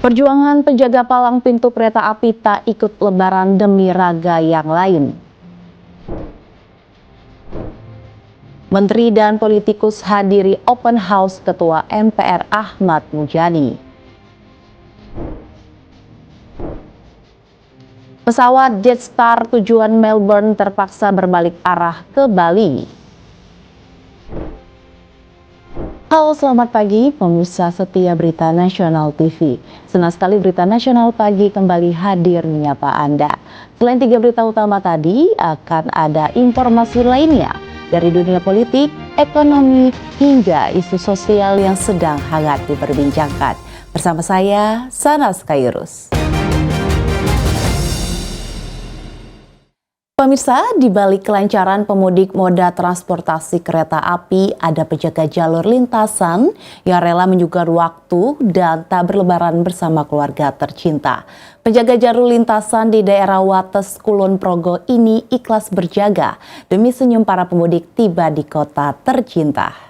Perjuangan penjaga palang pintu kereta api tak ikut lebaran demi raga yang lain. Menteri dan politikus hadiri open house Ketua MPR Ahmad Muzani. Pesawat Jetstar tujuan Melbourne terpaksa berbalik arah ke Bali. Halo, selamat pagi pemirsa setia Berita Nasional TV. Senang sekali Berita Nasional Pagi kembali hadir menyapa Anda. Selain 3 berita utama tadi, akan ada informasi lainnya dari dunia politik, ekonomi, hingga isu sosial yang sedang hangat diperbincangkan. Bersama saya, Sanas Kairus. Pemirsa, di balik kelancaran pemudik moda transportasi kereta api, ada penjaga jalur lintasan yang rela menyuguhkan waktu dan tak berlebaran bersama keluarga tercinta. Penjaga jalur lintasan di daerah Wates, Kulon Progo ini ikhlas berjaga demi senyum para pemudik tiba di kota tercinta.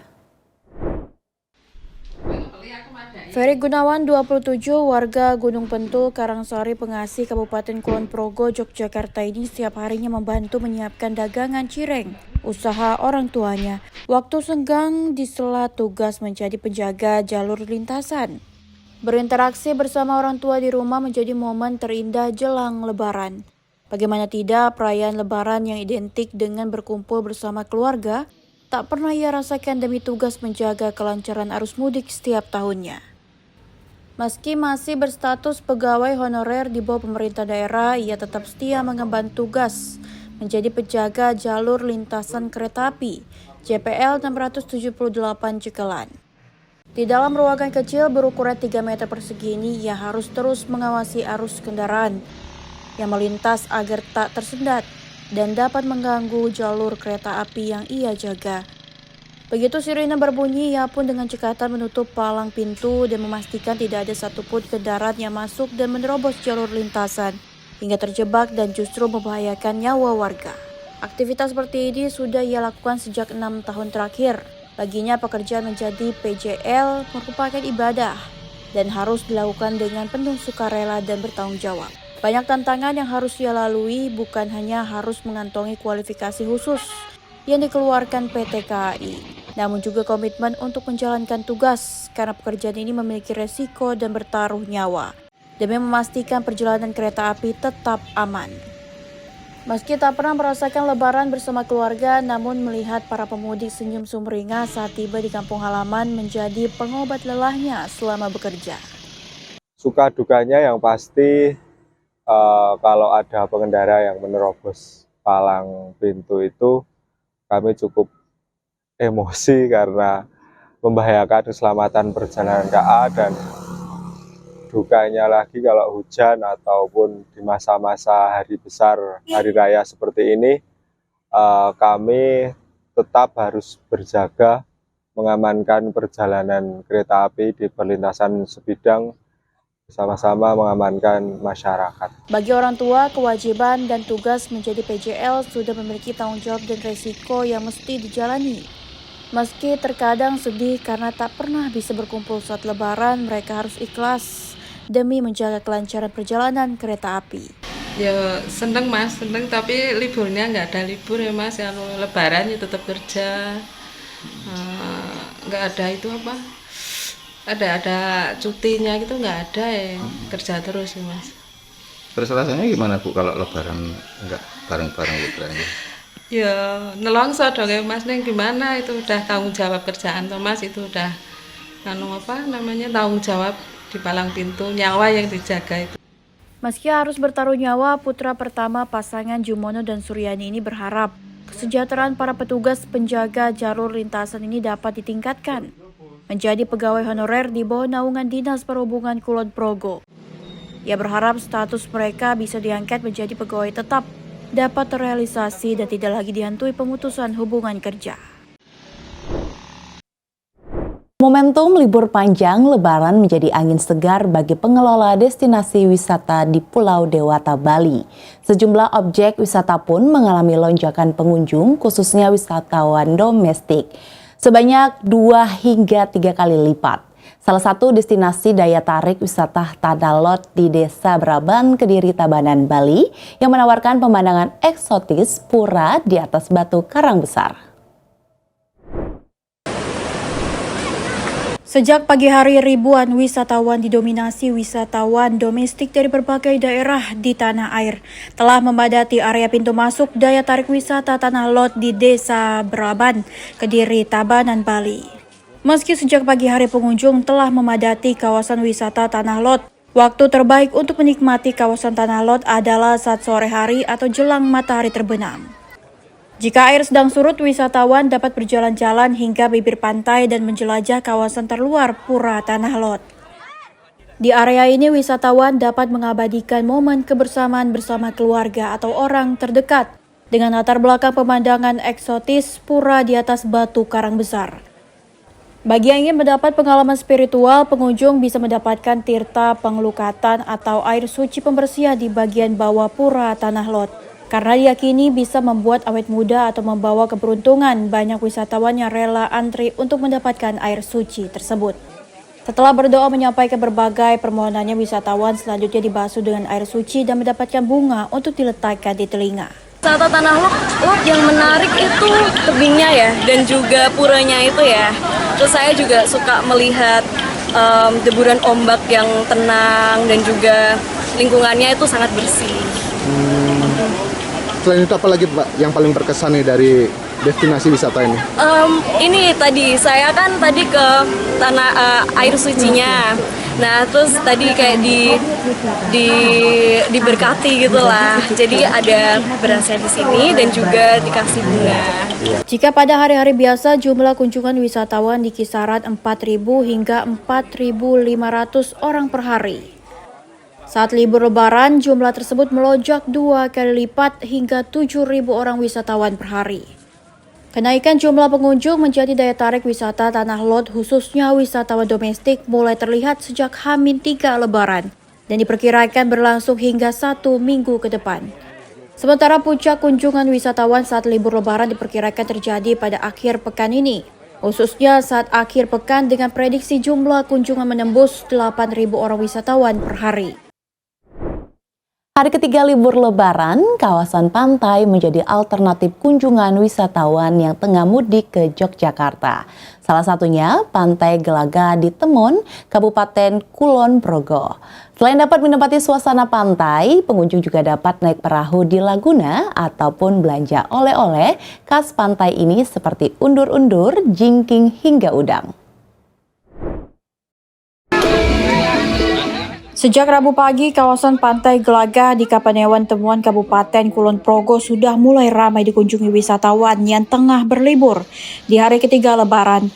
Ferry Gunawan, 27, warga Gunung Pentul, Karangsari, Pengasih, Kabupaten Kulon Progo, Yogyakarta ini setiap harinya membantu menyiapkan dagangan cireng, usaha orang tuanya. Waktu senggang di sela tugas menjadi penjaga jalur lintasan. Berinteraksi bersama orang tua di rumah menjadi momen terindah jelang Lebaran. Bagaimana tidak, perayaan Lebaran yang identik dengan berkumpul bersama keluarga, tak pernah ia rasakan demi tugas menjaga kelancaran arus mudik setiap tahunnya. Meski masih berstatus pegawai honorer di bawah pemerintah daerah, ia tetap setia mengemban tugas menjadi penjaga jalur lintasan kereta api JPL 678 Cikelan. Di dalam ruangan kecil berukuran 3 meter persegi ini, ia harus terus mengawasi arus kendaraan yang melintas agar tak tersendat dan dapat mengganggu jalur kereta api yang ia jaga. Begitu sirine berbunyi, ia pun dengan cekatan menutup palang pintu dan memastikan tidak ada satupun kendaraan yang masuk dan menerobos jalur lintasan hingga terjebak dan justru membahayakan nyawa warga. Aktivitas seperti ini sudah ia lakukan sejak 6 tahun terakhir. Baginya pekerjaan menjadi PJL merupakan ibadah dan harus dilakukan dengan penuh sukarela dan bertanggung jawab. Banyak tantangan yang harus ia lalui, bukan hanya harus mengantongi kualifikasi khusus yang dikeluarkan PT KAI, namun juga komitmen untuk menjalankan tugas karena pekerjaan ini memiliki resiko dan bertaruh nyawa demi memastikan perjalanan kereta api tetap aman. Meski tak pernah merasakan Lebaran bersama keluarga, namun melihat para pemudik senyum sumringah saat tiba di kampung halaman menjadi pengobat lelahnya selama bekerja. Suka dukanya yang pasti kalau ada pengendara yang menerobos palang pintu itu kami cukup emosi karena membahayakan keselamatan perjalanan KA, dan dukanya lagi kalau hujan ataupun di masa-masa hari besar, hari raya seperti ini, kami tetap harus berjaga mengamankan perjalanan kereta api di perlintasan sebidang, sama-sama mengamankan masyarakat. Bagi orang tua, kewajiban dan tugas menjadi PJL sudah memiliki tanggung jawab dan resiko yang mesti dijalani. Meski terkadang sedih karena tak pernah bisa berkumpul saat Lebaran, mereka harus ikhlas demi menjaga kelancaran perjalanan kereta api. Ya seneng mas, seneng, tapi liburnya nggak ada libur ya mas, yang Lebaran ya tetap kerja, nggak ada itu apa, ada cutinya gitu, nggak ada ya, kerja terus sih mas. Terus rasanya gimana Bu kalau Lebaran nggak bareng-bareng liburannya? Ya nelongso dong ya mas, neng gimana, itu udah tanggung jawab kerjaan toh mas, itu udah tanggung jawab di palang pintu, nyawa yang dijaga itu. Meski harus bertaruh nyawa, putra pertama pasangan Jumono dan Suryani ini berharap kesejahteraan para petugas penjaga jalur lintasan ini dapat ditingkatkan menjadi pegawai honorer di bawah naungan Dinas Perhubungan Kulon Progo. Ia berharap status mereka bisa diangkat menjadi pegawai tetap, dapat terrealisasi dan tidak lagi dihantui pemutusan hubungan kerja. Momentum libur panjang Lebaran menjadi angin segar bagi pengelola destinasi wisata di Pulau Dewata, Bali. Sejumlah objek wisata pun mengalami lonjakan pengunjung, khususnya wisatawan domestik, sebanyak 2 hingga 3 kali lipat. Salah satu destinasi daya tarik wisata Tanah Lot di Desa Braban, Kediri, Tabanan, Bali yang menawarkan pemandangan eksotis pura di atas batu karang besar. Sejak pagi hari, ribuan wisatawan didominasi wisatawan domestik dari berbagai daerah di tanah air telah memadati area pintu masuk daya tarik wisata Tanah Lot di Desa Braban, Kediri, Tabanan, Bali. Meski sejak pagi hari pengunjung telah memadati kawasan wisata Tanah Lot, waktu terbaik untuk menikmati kawasan Tanah Lot adalah saat sore hari atau jelang matahari terbenam. Jika air sedang surut, wisatawan dapat berjalan-jalan hingga bibir pantai dan menjelajah kawasan terluar Pura Tanah Lot. Di area ini, wisatawan dapat mengabadikan momen kebersamaan bersama keluarga atau orang terdekat dengan latar belakang pemandangan eksotis pura di atas batu karang besar. Bagi yang ingin mendapat pengalaman spiritual, pengunjung bisa mendapatkan tirta pengelukatan atau air suci pembersihan di bagian bawah Pura Tanah Lot. Karena diyakini bisa membuat awet muda atau membawa keberuntungan, banyak wisatawan yang rela antri untuk mendapatkan air suci tersebut. Setelah berdoa menyampaikan berbagai permohonannya, wisatawan selanjutnya dibasuh dengan air suci dan mendapatkan bunga untuk diletakkan di telinga. Wisata Tanah Lot yang menarik itu tebingnya ya, dan juga puranya itu ya. Terus saya juga suka melihat deburan ombak yang tenang dan juga lingkungannya itu sangat bersih. Selain itu apa lagi Pak yang paling berkesan nih dari destinasi wisata ini? Ini tadi saya kan tadi ke tanah air sucinya. Nah terus tadi kayak diberkati gitulah. Jadi ada berasnya di sini dan juga dikasih bunga. Jika pada hari-hari biasa jumlah kunjungan wisatawan di kisaran 4.000 hingga 4.500 orang per hari. Saat libur lebaran, jumlah tersebut melonjak 2 kali lipat hingga 7.000 orang wisatawan per hari. Kenaikan jumlah pengunjung menjadi daya tarik wisata Tanah Lot, khususnya wisatawan domestik, mulai terlihat sejak H-3 lebaran dan diperkirakan berlangsung hingga 1 minggu ke depan. Sementara puncak kunjungan wisatawan saat libur lebaran diperkirakan terjadi pada akhir pekan ini, khususnya saat akhir pekan dengan prediksi jumlah kunjungan menembus 8.000 orang wisatawan per hari. Hari ketiga libur lebaran, kawasan pantai menjadi alternatif kunjungan wisatawan yang tengah mudik ke Yogyakarta. Salah satunya Pantai Gelaga di Temon, Kabupaten Kulon Progo. Selain dapat menempati suasana pantai, pengunjung juga dapat naik perahu di Laguna ataupun belanja oleh-oleh khas pantai ini seperti undur-undur, jingking hingga udang. Sejak Rabu pagi, kawasan Pantai Gelaga di Kapanewon Temuan Kabupaten Kulon Progo sudah mulai ramai dikunjungi wisatawan yang tengah berlibur di hari ketiga lebaran.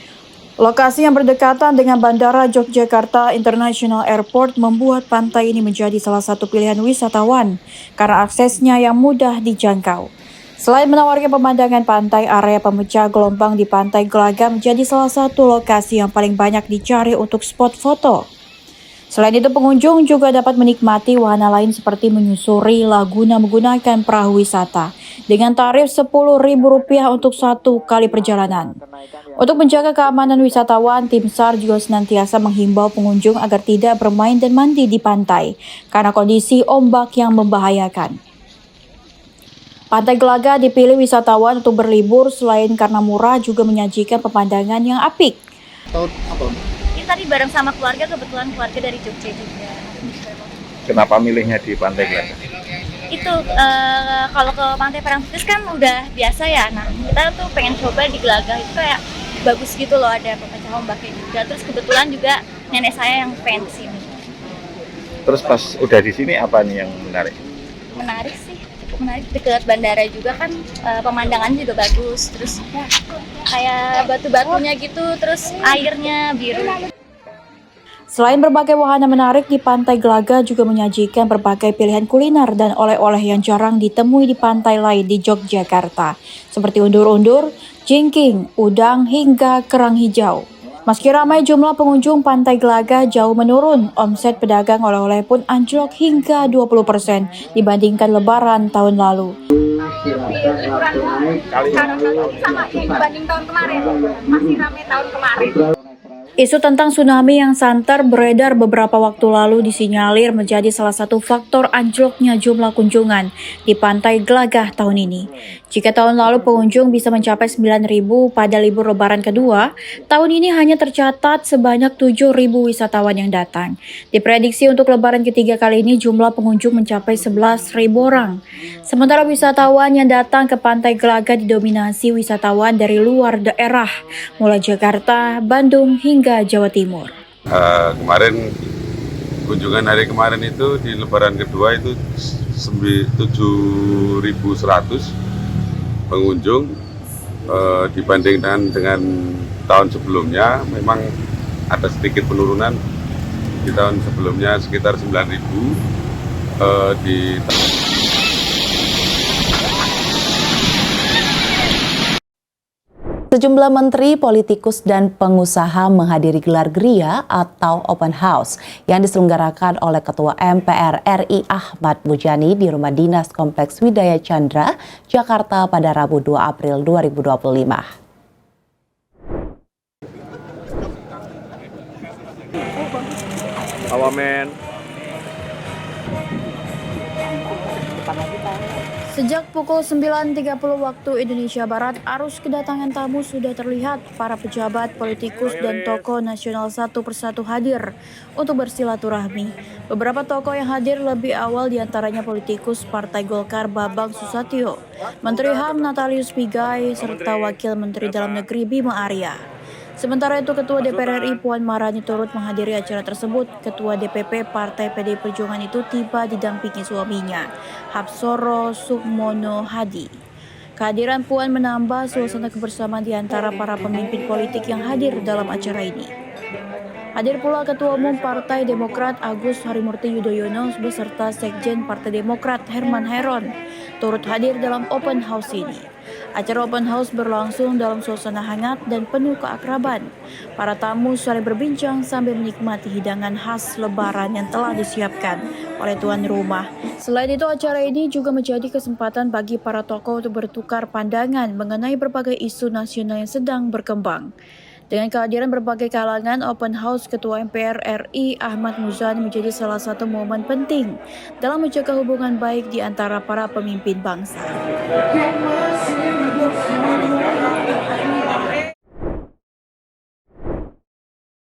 Lokasi yang berdekatan dengan Bandara Yogyakarta International Airport membuat pantai ini menjadi salah satu pilihan wisatawan karena aksesnya yang mudah dijangkau. Selain menawarkan pemandangan pantai, area pemecah gelombang di Pantai Gelaga menjadi salah satu lokasi yang paling banyak dicari untuk spot foto. Selain itu, pengunjung juga dapat menikmati wahana lain seperti menyusuri Laguna menggunakan perahu wisata dengan tarif Rp10.000 untuk 1 kali perjalanan. Untuk menjaga keamanan wisatawan, tim SAR juga senantiasa menghimbau pengunjung agar tidak bermain dan mandi di pantai karena kondisi ombak yang membahayakan. Pantai Gelaga dipilih wisatawan untuk berlibur selain karena murah, juga menyajikan pemandangan yang apik. Ini tadi bareng sama keluarga, kebetulan keluarga dari Jogja juga. Kenapa milihnya di Pantai Gelaga? Itu kalau ke Pantai Parangtritis kan udah biasa ya. Nah kita tuh pengen coba di Gelaga, itu kayak bagus gitu loh, ada pemecah ombaknya juga. Terus kebetulan juga nenek saya yang pengen kesini. Terus pas udah di sini apa nih yang menarik? Menarik sih, cukup menarik. Dekat bandara juga kan, pemandangannya juga bagus. Terus ya kayak batu-batunya gitu, terus airnya biru. Selain berbagai wahana menarik, di Pantai Gelaga juga menyajikan berbagai pilihan kuliner dan oleh-oleh yang jarang ditemui di pantai lain di Yogyakarta, seperti undur-undur, jingking, udang, hingga kerang hijau. Meski ramai jumlah pengunjung, Pantai Gelaga jauh menurun. Omset pedagang oleh-oleh pun anjlok hingga 20% dibandingkan lebaran tahun lalu. Sama dibanding tahun kemarin, masih ramai tahun kemarin. Isu tentang tsunami yang santer beredar beberapa waktu lalu disinyalir menjadi salah satu faktor anjloknya jumlah kunjungan di Pantai Glagah tahun ini. Jika tahun lalu pengunjung bisa mencapai 9.000 pada libur lebaran kedua, tahun ini hanya tercatat sebanyak 7.000 wisatawan yang datang. Diprediksi untuk lebaran ketiga kali ini jumlah pengunjung mencapai 11.000 orang. Sementara wisatawan yang datang ke Pantai Glagah didominasi wisatawan dari luar daerah, mulai Jakarta, Bandung, hingga Jawa Timur. Kemarin kunjungan hari kemarin itu di lebaran kedua itu 7.100 pengunjung, dibandingkan dengan tahun sebelumnya memang ada sedikit penurunan. Di tahun sebelumnya sekitar 9.000, di Sejumlah menteri, politikus, dan pengusaha menghadiri gelar Gria atau Open House yang diselenggarakan oleh Ketua MPR RI Ahmad Muzani di Rumah Dinas Kompleks Widaya Chandra, Jakarta pada Rabu 2 April 2025. Sejak pukul 9.30 waktu Indonesia Barat, arus kedatangan tamu sudah terlihat. Para pejabat, politikus, dan tokoh nasional satu persatu hadir untuk bersilaturahmi. Beberapa tokoh yang hadir lebih awal diantaranya politikus Partai Golkar Bambang Susatyo, Menteri HAM Natalius Pigai, serta Wakil Menteri Dalam Negeri Bima Arya. Sementara itu, Ketua DPR RI Puan Maharani turut menghadiri acara tersebut. Ketua DPP Partai PDI Perjuangan itu tiba didampingi suaminya, Hapsoro Sukmono Hadi. Kehadiran Puan menambah suasana kebersamaan di antara para pemimpin politik yang hadir dalam acara ini. Hadir pula Ketua Umum Partai Demokrat Agus Harimurti Yudhoyono beserta Sekjen Partai Demokrat Herman Heron turut hadir dalam Open House ini. Acara Open House berlangsung dalam suasana hangat dan penuh keakraban. Para tamu saling berbincang sambil menikmati hidangan khas Lebaran yang telah disiapkan oleh tuan rumah. Selain itu, acara ini juga menjadi kesempatan bagi para tokoh untuk bertukar pandangan mengenai berbagai isu nasional yang sedang berkembang. Dengan kehadiran berbagai kalangan, Open House Ketua MPR RI Ahmad Muzani menjadi salah satu momen penting dalam menjaga hubungan baik di antara para pemimpin bangsa.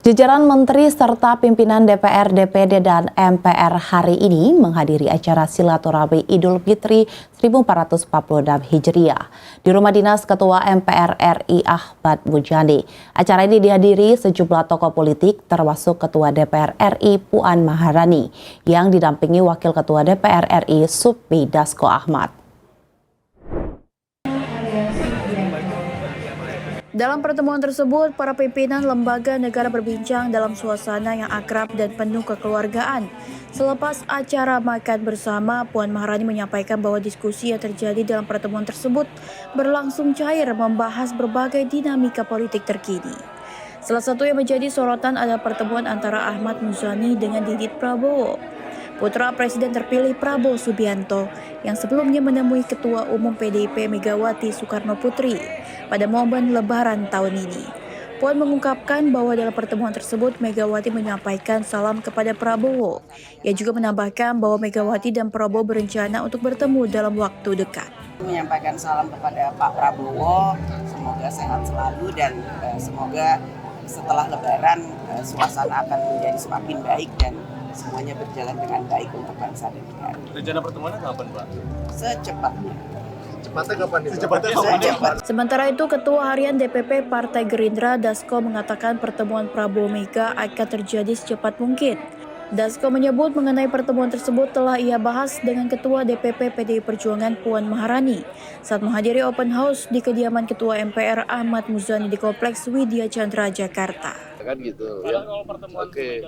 Jajaran menteri serta pimpinan DPR, DPD, dan MPR hari ini menghadiri acara silaturahmi Idul Fitri 1446 Hijriah di Rumah Dinas Ketua MPR RI Ahmad Muzani. Acara ini dihadiri sejumlah tokoh politik termasuk Ketua DPR RI Puan Maharani yang didampingi Wakil Ketua DPR RI Supmi Dasko Ahmad. Dalam pertemuan tersebut, para pimpinan lembaga negara berbincang dalam suasana yang akrab dan penuh kekeluargaan. Selepas acara makan bersama, Puan Maharani menyampaikan bahwa diskusi yang terjadi dalam pertemuan tersebut berlangsung cair membahas berbagai dinamika politik terkini. Salah satu yang menjadi sorotan adalah pertemuan antara Ahmad Muzani dengan Didit Prabowo, putra Presiden terpilih Prabowo Subianto yang sebelumnya menemui Ketua Umum PDIP Megawati Soekarno Putri pada momen Lebaran tahun ini. Puan mengungkapkan bahwa dalam pertemuan tersebut Megawati menyampaikan salam kepada Prabowo. Ia juga menambahkan bahwa Megawati dan Prabowo berencana untuk bertemu dalam waktu dekat. Menyampaikan salam kepada Pak Prabowo, semoga sehat selalu dan semoga setelah Lebaran suasana akan menjadi semakin baik dan semuanya berjalan dengan baik untuk bangsa dan negara. Rencana pertemuannya kapan, Pak? Secepatnya. Sementara itu, Ketua Harian DPP Partai Gerindra Dasko mengatakan pertemuan Prabowo Mega akan terjadi secepat mungkin. Dasko menyebut mengenai pertemuan tersebut telah ia bahas dengan Ketua DPP PDI Perjuangan Puan Maharani saat menghadiri Open House di kediaman Ketua MPR Ahmad Muzani di Kompleks Widya Chandra, Jakarta. Kan gitu ya. Oke.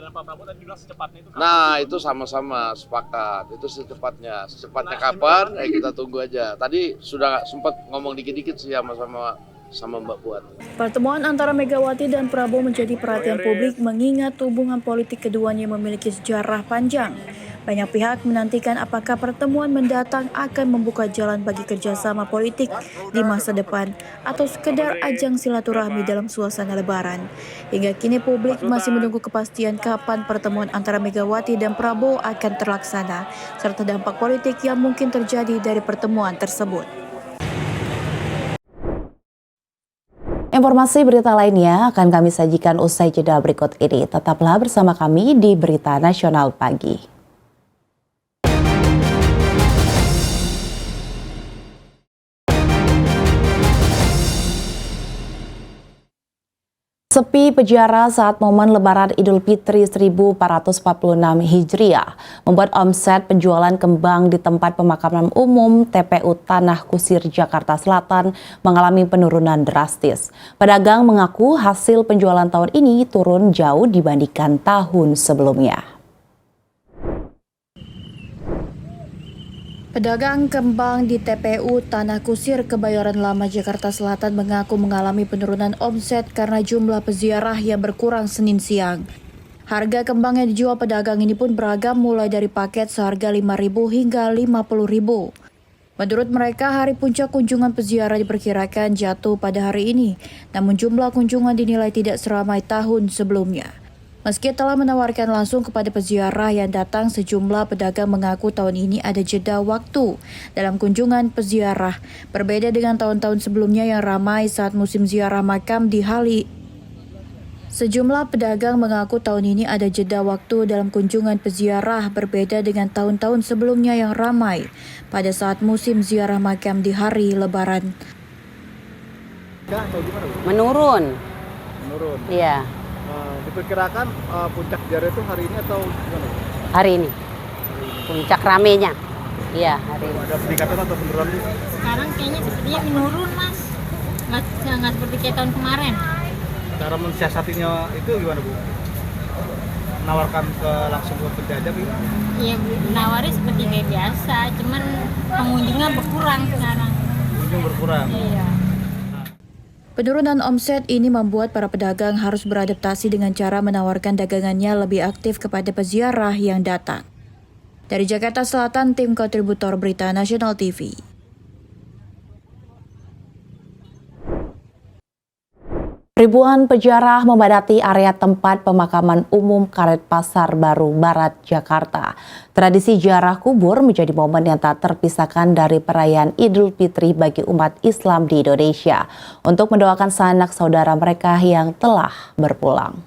Nah, itu sama-sama sepakat. Itu secepatnya. Secepatnya kapan? Kita tunggu aja. Tadi sudah sempat ngomong dikit-dikit sih sama Mbak Puan. Pertemuan antara Megawati dan Prabowo menjadi perhatian publik mengingat hubungan politik keduanya memiliki sejarah panjang. Banyak pihak menantikan apakah pertemuan mendatang akan membuka jalan bagi kerjasama politik di masa depan atau sekedar ajang silaturahmi dalam suasana lebaran. Hingga kini publik masih menunggu kepastian kapan pertemuan antara Megawati dan Prabowo akan terlaksana, serta dampak politik yang mungkin terjadi dari pertemuan tersebut. Informasi berita lainnya akan kami sajikan usai jeda berikut ini. Tetaplah bersama kami di Berita Nasional Pagi. Sepi peziarah saat momen Lebaran Idul Fitri 1446 Hijriah membuat omset penjualan kembang di tempat pemakaman umum TPU Tanah Kusir, Jakarta Selatan mengalami penurunan drastis. Pedagang mengaku hasil penjualan tahun ini turun jauh dibandingkan tahun sebelumnya. Pedagang kembang di TPU Tanah Kusir, Kebayoran Lama, Jakarta Selatan mengaku mengalami penurunan omset karena jumlah peziarah yang berkurang Senin siang. Harga kembang yang dijual pedagang ini pun beragam mulai dari paket seharga Rp5.000 hingga Rp50.000. Menurut mereka, hari puncak kunjungan peziarah diperkirakan jatuh pada hari ini, namun jumlah kunjungan dinilai tidak seramai tahun sebelumnya. Meski telah menawarkan langsung kepada peziarah yang datang, sejumlah pedagang mengaku tahun ini ada jeda waktu dalam kunjungan peziarah. Berbeda dengan tahun-tahun sebelumnya yang ramai saat musim ziarah makam di Hali. Sejumlah pedagang mengaku tahun ini ada jeda waktu dalam kunjungan peziarah, berbeda dengan tahun-tahun sebelumnya yang ramai pada saat musim ziarah makam di hari Lebaran. Menurun. Menurun. Iya. Diperkirakan puncak ziarah itu hari ini atau gimana? Hari ini. Puncak ramenya. Iya, hari ini. Ada peningkatan atau penurunan? Sekarang kayaknya sepertinya menurun, Mas. Nggak seperti kayak tahun kemarin. Cara mensiasatinya itu gimana, Bu? Menawarkan langsung ke penjajah gitu? Iya, nawari seperti kayak biasa, cuman pengunjungnya berkurang sekarang. Pengunjung berkurang? Iya. Penurunan omset ini membuat para pedagang harus beradaptasi dengan cara menawarkan dagangannya lebih aktif kepada peziarah yang datang. Dari Jakarta Selatan, tim kontributor Berita Nasional TV. Ribuan peziarah memadati area tempat pemakaman umum Karet Pasar Baru Barat, Jakarta. Tradisi ziarah kubur menjadi momen yang tak terpisahkan dari perayaan Idul Fitri bagi umat Islam di Indonesia untuk mendoakan sanak saudara mereka yang telah berpulang.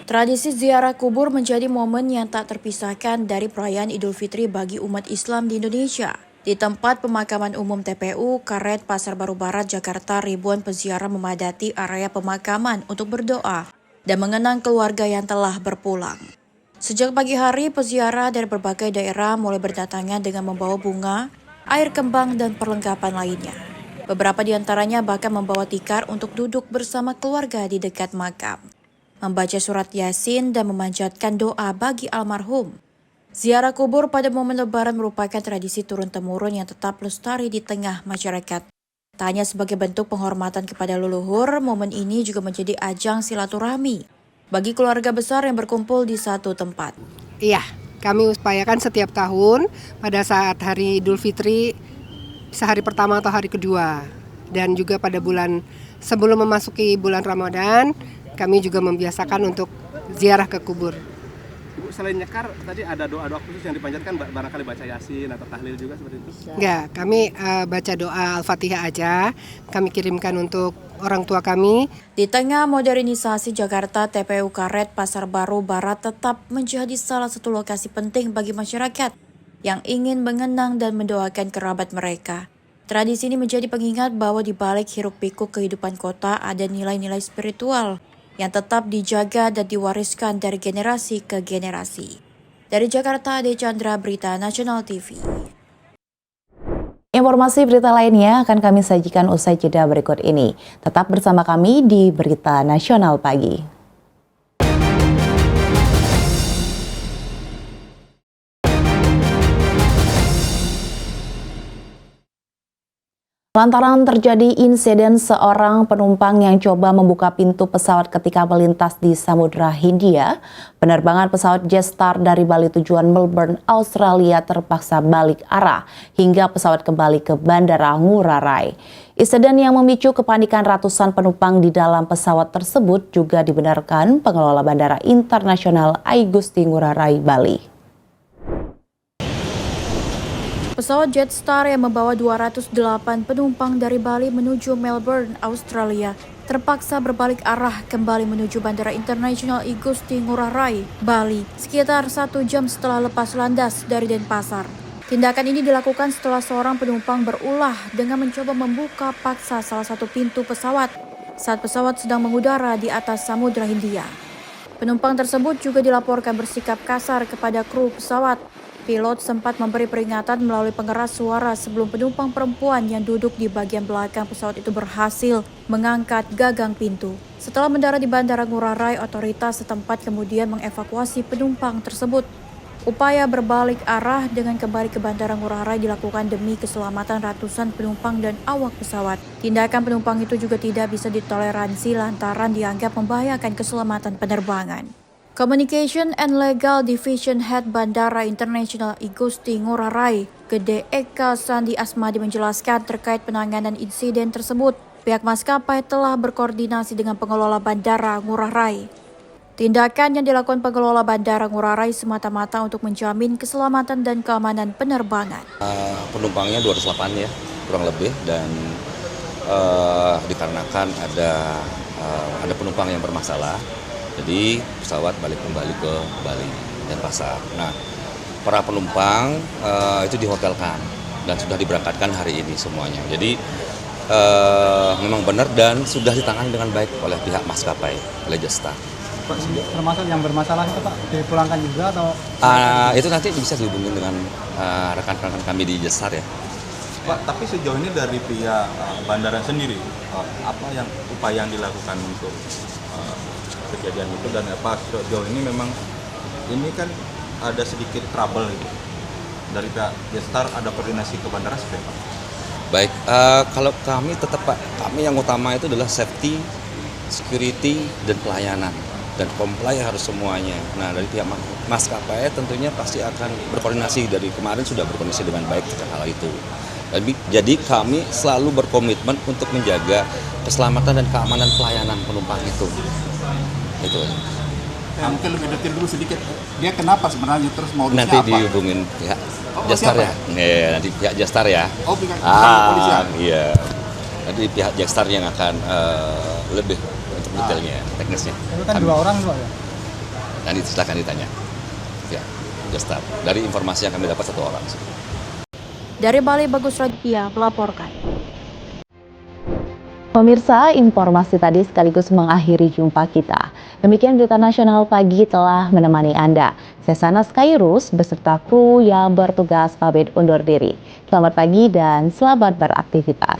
Tradisi ziarah kubur menjadi momen yang tak terpisahkan dari perayaan Idul Fitri bagi umat Islam di Indonesia. Di tempat pemakaman umum TPU Karet Pasar Baru Barat, Jakarta, ribuan peziarah memadati area pemakaman untuk berdoa dan mengenang keluarga yang telah berpulang. Sejak pagi hari, peziarah dari berbagai daerah mulai berdatangan dengan membawa bunga, air kembang, dan perlengkapan lainnya. Beberapa di antaranya bahkan membawa tikar untuk duduk bersama keluarga di dekat makam, membaca surat Yasin, dan memanjatkan doa bagi almarhum. Ziarah kubur pada momen Lebaran merupakan tradisi turun-temurun yang tetap lestari di tengah masyarakat. Tak hanya sebagai bentuk penghormatan kepada leluhur, momen ini juga menjadi ajang silaturahmi bagi keluarga besar yang berkumpul di satu tempat. Iya, kami upayakan setiap tahun pada saat hari Idul Fitri, bisa hari pertama atau hari kedua. Dan juga pada bulan sebelum memasuki bulan Ramadan, kami juga membiasakan untuk ziarah ke kubur. Ibu, selain nyekar, tadi ada doa-doa khusus yang dipanjatkan, barangkali baca Yasin atau tahlil juga seperti itu? Enggak, kami baca doa Al-Fatihah aja, kami kirimkan untuk orang tua kami. Di tengah modernisasi Jakarta, TPU Karet Pasar Baru Barat tetap menjadi salah satu lokasi penting bagi masyarakat yang ingin mengenang dan mendoakan kerabat mereka. Tradisi ini menjadi pengingat bahwa di balik hiruk-pikuk kehidupan kota ada nilai-nilai spiritual yang tetap dijaga dan diwariskan dari generasi ke generasi. Dari Jakarta, Ade Chandra, Berita Nasional TV. Informasi berita lainnya akan kami sajikan usai jeda berikut ini. Tetap bersama kami di Berita Nasional Pagi. Lantaran terjadi insiden seorang penumpang yang coba membuka pintu pesawat ketika melintas di Samudra Hindia, penerbangan pesawat Jetstar dari Bali tujuan Melbourne, Australia terpaksa balik arah hingga pesawat kembali ke Bandara Ngurah Rai. Insiden yang memicu kepanikan ratusan penumpang di dalam pesawat tersebut juga dibenarkan pengelola Bandara Internasional Igusti Ngurah Rai, Bali. Pesawat Jetstar yang membawa 208 penumpang dari Bali menuju Melbourne, Australia, terpaksa berbalik arah kembali menuju Bandara Internasional Igusti Ngurah Rai, Bali, sekitar 1 jam setelah lepas landas dari Denpasar. Tindakan ini dilakukan setelah seorang penumpang berulah dengan mencoba membuka paksa salah satu pintu pesawat saat pesawat sedang mengudara di atas Samudra Hindia. Penumpang tersebut juga dilaporkan bersikap kasar kepada kru pesawat. Pilot sempat memberi peringatan melalui pengeras suara sebelum penumpang perempuan yang duduk di bagian belakang pesawat itu berhasil mengangkat gagang pintu. Setelah mendarat di Bandara Ngurah Rai, otoritas setempat kemudian mengevakuasi penumpang tersebut. Upaya berbalik arah dengan kembali ke Bandara Ngurah Rai dilakukan demi keselamatan ratusan penumpang dan awak pesawat. Tindakan penumpang itu juga tidak bisa ditoleransi lantaran dianggap membahayakan keselamatan penerbangan. Communication and Legal Division Head Bandara Internasional Igusti Ngurah Rai, Gede Eka Sandi Asmadi menjelaskan terkait penanganan insiden tersebut. Pihak maskapai telah berkoordinasi dengan pengelola Bandara Ngurah Rai. Tindakan yang dilakukan pengelola Bandara Ngurah Rai semata-mata untuk menjamin keselamatan dan keamanan penerbangan. Penumpangnya 208 ya, kurang lebih, dan dikarenakan ada penumpang yang bermasalah. Jadi pesawat balik kembali ke Bali dan Denpasar. Nah, para penumpang itu dihotelkan dan sudah diberangkatkan hari ini semuanya. Jadi memang benar dan sudah ditangani dengan baik oleh pihak maskapai, oleh Jetstar. Pak, termasuk yang bermasalah itu Pak dipulangkan juga atau? Itu nanti bisa dihubungi dengan rekan-rekan kami di Jetstar ya. Pak, tapi sejauh ini dari pihak bandara sendiri, apa yang upaya yang dilakukan untuk kejadian itu, dan apa sejauh ini memang ini kan ada sedikit trouble gitu. Dari pihak Jetstar ada koordinasi ke bandara seperti apa? Baik, kalau kami tetap Pak, kami yang utama itu adalah safety, security, dan pelayanan. Dan comply harus semuanya. Nah, dari pihak maskapai tentunya pasti akan berkoordinasi, dari kemarin sudah berkoordinasi dengan baik terkait hal itu. Jadi kami selalu berkomitmen untuk menjaga keselamatan dan keamanan pelayanan penumpang itu. Itu. Mungkin lebih detail dulu sedikit. Dia kenapa sebenarnya terus mau nanti dihubungin pihak Jetstar ya. Nanti pihak Jetstar ya. Oh, pihak kepolisian. Iya. Nanti pihak Jetstar yang akan lebih untuk detailnya, teknisnya. Itu kan 2 orang Pak ya. Nanti silakan ditanya. Ya, Jetstar. Dari informasi yang kami dapat 1 orang. Dari Bali, Bagus Raditya melaporkan. Pemirsa, informasi tadi sekaligus mengakhiri jumpa kita. Demikian Berita Nasional Pagi telah menemani Anda. Saya Sanas Kairus beserta kru yang bertugas pamit undur diri. Selamat pagi dan selamat beraktivitas.